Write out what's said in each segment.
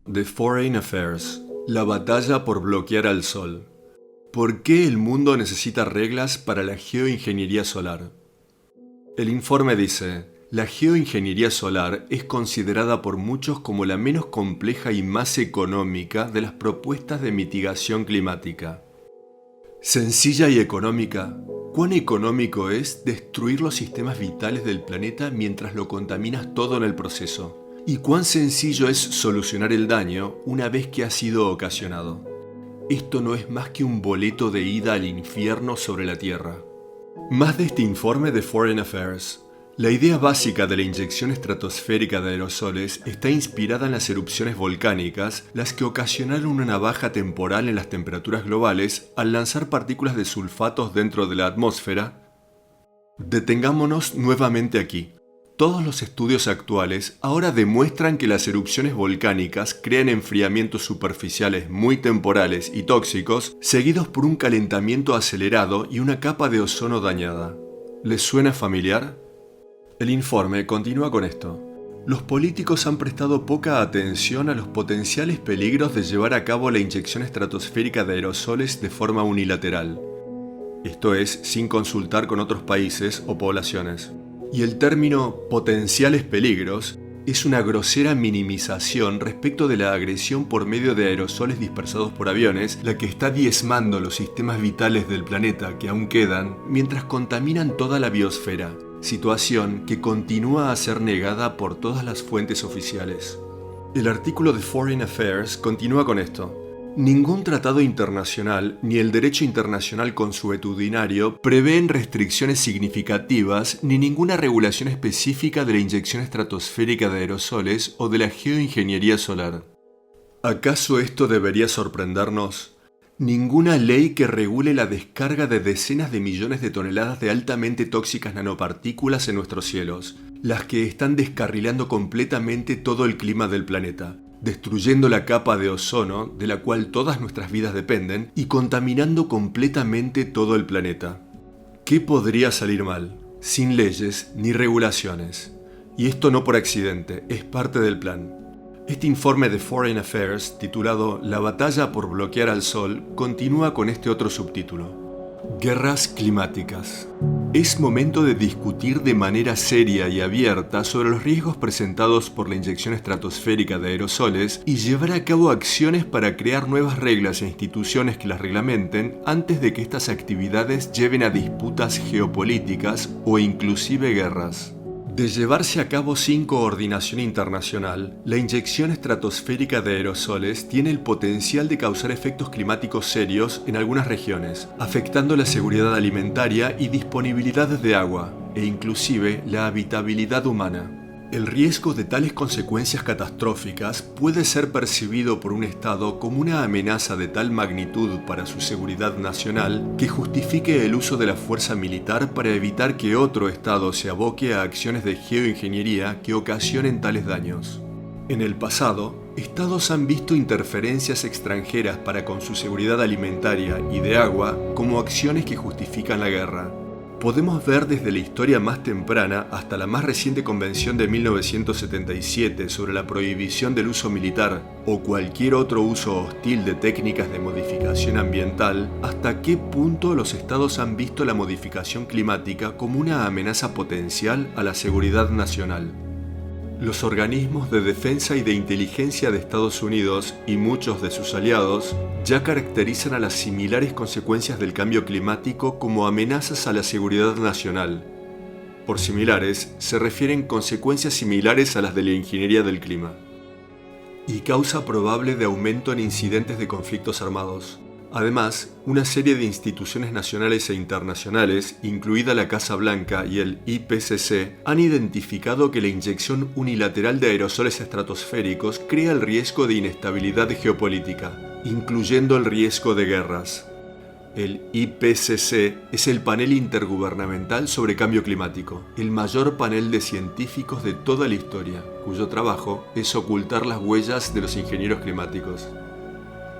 The Foreign Affairs. La batalla por bloquear al Sol. ¿Por qué el mundo necesita reglas para la geoingeniería solar? El informe dice, la geoingeniería solar es considerada por muchos como la menos compleja y más económica de las propuestas de mitigación climática. Sencilla y económica. ¿Cuán económico es destruir los sistemas vitales del planeta mientras lo contaminas todo en el proceso? ¿Y cuán sencillo es solucionar el daño una vez que ha sido ocasionado? Esto no es más que un boleto de ida al infierno sobre la Tierra. Más de este informe de Foreign Affairs. La idea básica de la inyección estratosférica de aerosoles está inspirada en las erupciones volcánicas, las que ocasionaron una navaja temporal en las temperaturas globales al lanzar partículas de sulfatos dentro de la atmósfera. Detengámonos nuevamente aquí. Todos los estudios actuales ahora demuestran que las erupciones volcánicas crean enfriamientos superficiales muy temporales y tóxicos, seguidos por un calentamiento acelerado y una capa de ozono dañada. ¿Les suena familiar? El informe continúa con esto. Los políticos han prestado poca atención a los potenciales peligros de llevar a cabo la inyección estratosférica de aerosoles de forma unilateral. Esto es, sin consultar con otros países o poblaciones. Y el término potenciales peligros es una grosera minimización respecto de la agresión por medio de aerosoles dispersados por aviones, la que está diezmando los sistemas vitales del planeta que aún quedan, mientras contaminan toda la biosfera, situación que continúa a ser negada por todas las fuentes oficiales. El artículo de Foreign Affairs continúa con esto. Ningún tratado internacional ni el derecho internacional consuetudinario prevén restricciones significativas ni ninguna regulación específica de la inyección estratosférica de aerosoles o de la geoingeniería solar. ¿Acaso esto debería sorprendernos? Ninguna ley que regule la descarga de decenas de millones de toneladas de altamente tóxicas nanopartículas en nuestros cielos, las que están descarrilando completamente todo el clima del planeta, destruyendo la capa de ozono de la cual todas nuestras vidas dependen y contaminando completamente todo el planeta. ¿Qué podría salir mal? Sin leyes ni regulaciones. Y esto no por accidente, es parte del plan. Este informe de Foreign Affairs, titulado La batalla por bloquear al Sol, continúa con este otro subtítulo. Guerras climáticas. Es momento de discutir de manera seria y abierta sobre los riesgos presentados por la inyección estratosférica de aerosoles y llevar a cabo acciones para crear nuevas reglas e instituciones que las reglamenten antes de que estas actividades lleven a disputas geopolíticas o inclusive guerras. De llevarse a cabo sin coordinación internacional, la inyección estratosférica de aerosoles tiene el potencial de causar efectos climáticos serios en algunas regiones, afectando la seguridad alimentaria y disponibilidad de agua, e inclusive la habitabilidad humana. El riesgo de tales consecuencias catastróficas puede ser percibido por un Estado como una amenaza de tal magnitud para su seguridad nacional que justifique el uso de la fuerza militar para evitar que otro Estado se aboque a acciones de geoingeniería que ocasionen tales daños. En el pasado, Estados han visto interferencias extranjeras para con su seguridad alimentaria y de agua como acciones que justifican la guerra. Podemos ver desde la historia más temprana hasta la más reciente convención de 1977 sobre la prohibición del uso militar o cualquier otro uso hostil de técnicas de modificación ambiental, hasta qué punto los estados han visto la modificación climática como una amenaza potencial a la seguridad nacional. Los organismos de defensa y de inteligencia de Estados Unidos y muchos de sus aliados ya caracterizan a las similares consecuencias del cambio climático como amenazas a la seguridad nacional. Por similares, se refieren consecuencias similares a las de la ingeniería del clima. Y causa probable de aumento en incidentes de conflictos armados. Además, una serie de instituciones nacionales e internacionales, incluida la Casa Blanca y el IPCC, han identificado que la inyección unilateral de aerosoles estratosféricos crea el riesgo de inestabilidad geopolítica, incluyendo el riesgo de guerras. El IPCC es el panel intergubernamental sobre cambio climático, el mayor panel de científicos de toda la historia, cuyo trabajo es ocultar las huellas de los ingenieros climáticos.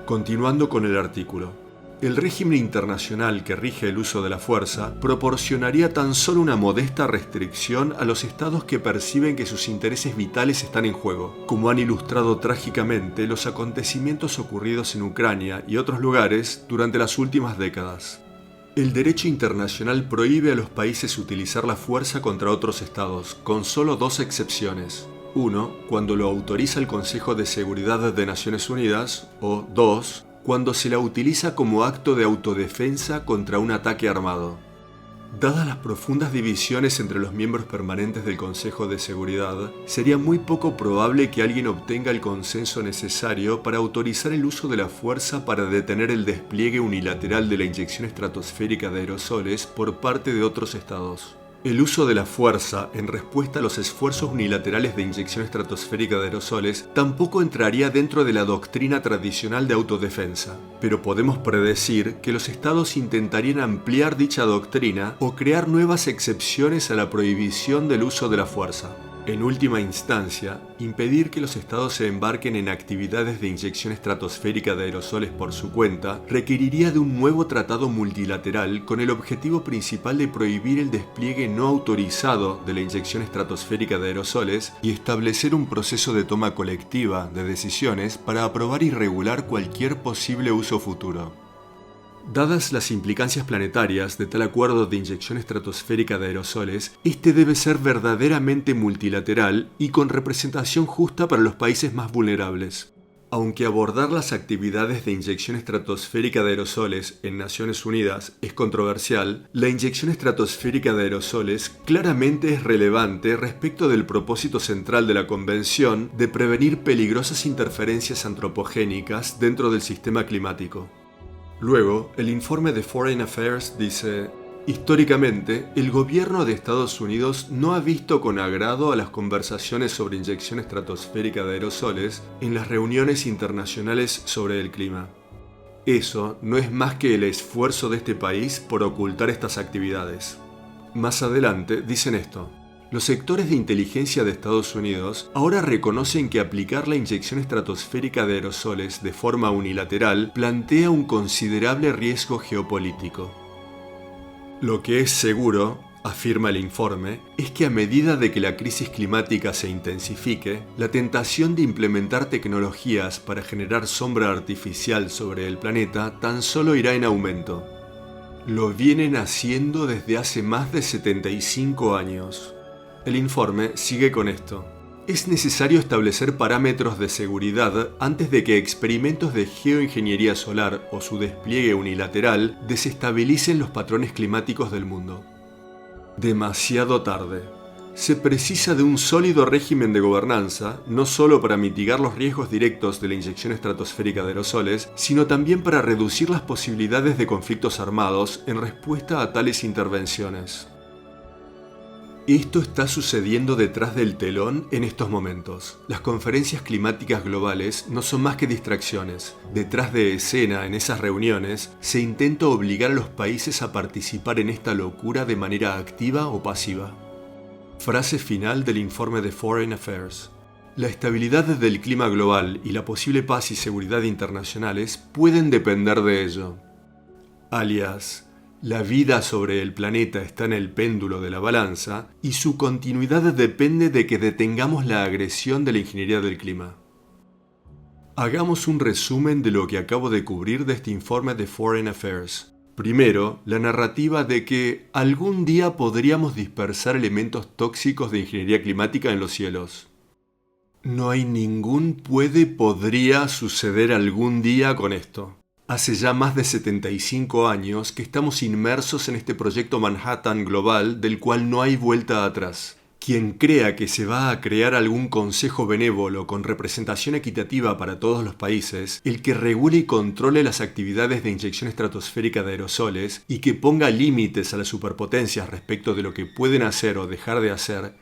Continuando con el artículo. El régimen internacional que rige el uso de la fuerza proporcionaría tan solo una modesta restricción a los estados que perciben que sus intereses vitales están en juego, como han ilustrado trágicamente los acontecimientos ocurridos en Ucrania y otros lugares durante las últimas décadas. El derecho internacional prohíbe a los países utilizar la fuerza contra otros estados, con solo dos excepciones. 1. Cuando lo autoriza el Consejo de Seguridad de Naciones Unidas, o 2. Cuando se la utiliza como acto de autodefensa contra un ataque armado. Dadas las profundas divisiones entre los miembros permanentes del Consejo de Seguridad, sería muy poco probable que alguien obtenga el consenso necesario para autorizar el uso de la fuerza para detener el despliegue unilateral de la inyección estratosférica de aerosoles por parte de otros estados. El uso de la fuerza en respuesta a los esfuerzos unilaterales de inyección estratosférica de aerosoles tampoco entraría dentro de la doctrina tradicional de autodefensa, pero podemos predecir que los estados intentarían ampliar dicha doctrina o crear nuevas excepciones a la prohibición del uso de la fuerza. En última instancia, impedir que los estados se embarquen en actividades de inyección estratosférica de aerosoles por su cuenta requeriría de un nuevo tratado multilateral con el objetivo principal de prohibir el despliegue no autorizado de la inyección estratosférica de aerosoles y establecer un proceso de toma colectiva de decisiones para aprobar y regular cualquier posible uso futuro. Dadas las implicancias planetarias de tal acuerdo de inyección estratosférica de aerosoles, este debe ser verdaderamente multilateral y con representación justa para los países más vulnerables. Aunque abordar las actividades de inyección estratosférica de aerosoles en Naciones Unidas es controversial, la inyección estratosférica de aerosoles claramente es relevante respecto del propósito central de la Convención de prevenir peligrosas interferencias antropogénicas dentro del sistema climático. Luego, el informe de Foreign Affairs dice: históricamente, el gobierno de Estados Unidos no ha visto con agrado a las conversaciones sobre inyección estratosférica de aerosoles en las reuniones internacionales sobre el clima. Eso no es más que el esfuerzo de este país por ocultar estas actividades. Más adelante dicen esto: los sectores de inteligencia de Estados Unidos ahora reconocen que aplicar la inyección estratosférica de aerosoles de forma unilateral plantea un considerable riesgo geopolítico. Lo que es seguro, afirma el informe, es que a medida de que la crisis climática se intensifique, la tentación de implementar tecnologías para generar sombra artificial sobre el planeta tan solo irá en aumento. Lo vienen haciendo desde hace más de 75 años. El informe sigue con esto: es necesario establecer parámetros de seguridad antes de que experimentos de geoingeniería solar o su despliegue unilateral desestabilicen los patrones climáticos del mundo. Demasiado tarde. Se precisa de un sólido régimen de gobernanza, no solo para mitigar los riesgos directos de la inyección estratosférica de aerosoles, sino también para reducir las posibilidades de conflictos armados en respuesta a tales intervenciones. Esto está sucediendo detrás del telón en estos momentos. Las conferencias climáticas globales no son más que distracciones. Detrás de escena, en esas reuniones, se intenta obligar a los países a participar en esta locura de manera activa o pasiva. Frase final del informe de Foreign Affairs. La estabilidad del clima global y la posible paz y seguridad internacionales pueden depender de ello. Alias, la vida sobre el planeta está en el péndulo de la balanza y su continuidad depende de que detengamos la agresión de la ingeniería del clima. Hagamos un resumen de lo que acabo de cubrir de este informe de Foreign Affairs. Primero, la narrativa de que algún día podríamos dispersar elementos tóxicos de ingeniería climática en los cielos. No hay ningún podría suceder algún día con esto. Hace ya más de 75 años que estamos inmersos en este proyecto Manhattan global del cual no hay vuelta atrás. Quien crea que se va a crear algún consejo benévolo con representación equitativa para todos los países, el que regule y controle las actividades de inyección estratosférica de aerosoles y que ponga límites a las superpotencias respecto de lo que pueden hacer o dejar de hacer,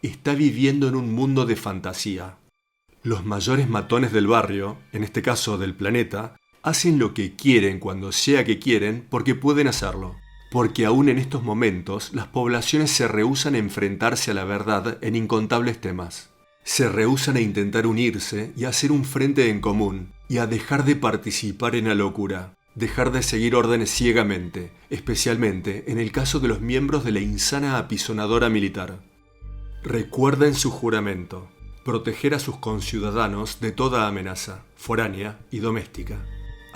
está viviendo en un mundo de fantasía. Los mayores matones del barrio, en este caso del planeta, hacen lo que quieren cuando sea que quieren porque pueden hacerlo. Porque aún en estos momentos las poblaciones se rehúsan a enfrentarse a la verdad en incontables temas. Se rehúsan a intentar unirse y a hacer un frente en común y a dejar de participar en la locura. Dejar de seguir órdenes ciegamente, especialmente en el caso de los miembros de la insana apisonadora militar. Recuerden su juramento: proteger a sus conciudadanos de toda amenaza, foránea y doméstica.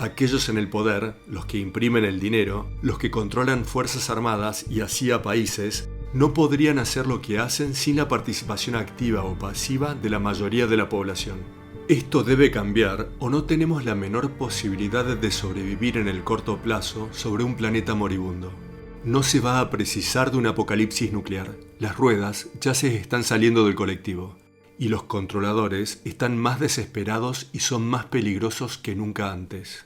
Aquellos en el poder, los que imprimen el dinero, los que controlan fuerzas armadas y así a países, no podrían hacer lo que hacen sin la participación activa o pasiva de la mayoría de la población. Esto debe cambiar o no tenemos la menor posibilidad de sobrevivir en el corto plazo sobre un planeta moribundo. No se va a precisar de un apocalipsis nuclear. Las ruedas ya se están saliendo del colectivo y los controladores están más desesperados y son más peligrosos que nunca antes.